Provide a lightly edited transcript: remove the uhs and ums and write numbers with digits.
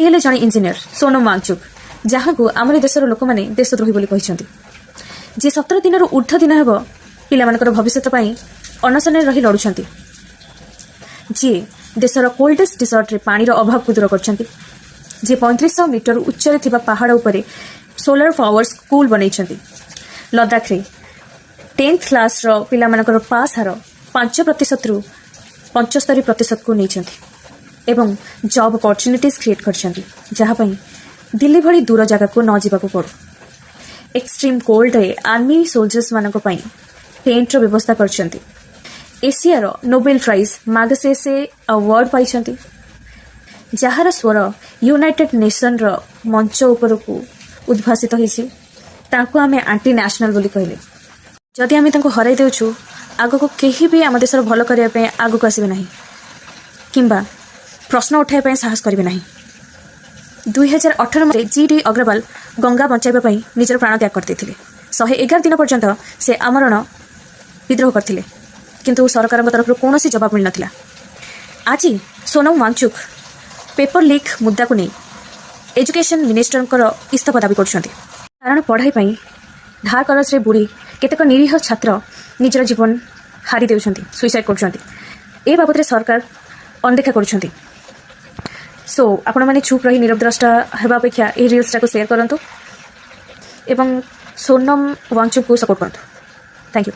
हेले जड़े इंजीनियर सोनम वांगचुक जहाँ को आम देशर लोक मैंने देशद्रोही बोली कहते जी 17 दिन ऊर्ध्व दिन हम पिलामानकर भविष्य अनशन रही लड़ुंट जी देशर कोल्डेस्ट डिजर्ट रे पानी अभाव को दूर कर 3500 मीटर उच्चरे थिबा पहाड़ उपरे सोलर पावर स्कूल बनई लद्दाख रे 10th क्लास रो पिलामानकर पास हार 5% रु 75% को नहीं एवं जॉब अपॉर्चुनिटीज क्रिएट कर जहाँपाई दिल्ली भली दूर जगह को न जावाक पड़ू एक्सट्रीम कोल्ड रे आर्मी सोल्जर्स मानक टेंट रो व्यवस्था कर एशिया रो नोबेल प्राइज मागसेसे अवार्ड पाई जार स्वर यूनाइटेड नेशन रो मंच उपर को उद्भासित होइछि तांको आमे एंटी नेशनल बोली कहले जदि आमे तांको हराई देउछु आगो को केही भी आम देशर भल करिया पे आगो को आसीबे नाही किंबा प्रश्न उठाइबा साहस करिबे नाही 2018 में जी.डी. अग्रवाल गंगा बचाइबा निजर प्राण त्याग करते 111 दिन पर्यंत से आमरण विद्रोह करते किंतु सरकार तरफ कौन जवाब मिल ना आज सोनम वांगचुक पेपर लीक मुद्दा को नहीं एजुकेशन मिनिस्टर इस्तीफा दाबी कर कारण पढ़ाई धार करज रे बुड़ी केतेक निरीह छात्र निजर जीवन हारी देउछंती सुइसाइड करछंती ए बाबद सरकार अनदेखा करुछंती सो आपण माने चुप रही निरवद्रष्टा हेबा अपेक्षा ए रील्स को शेयर करंतु एवं सोनम वांगचुक को सपोर्ट करंतु थैंक यू।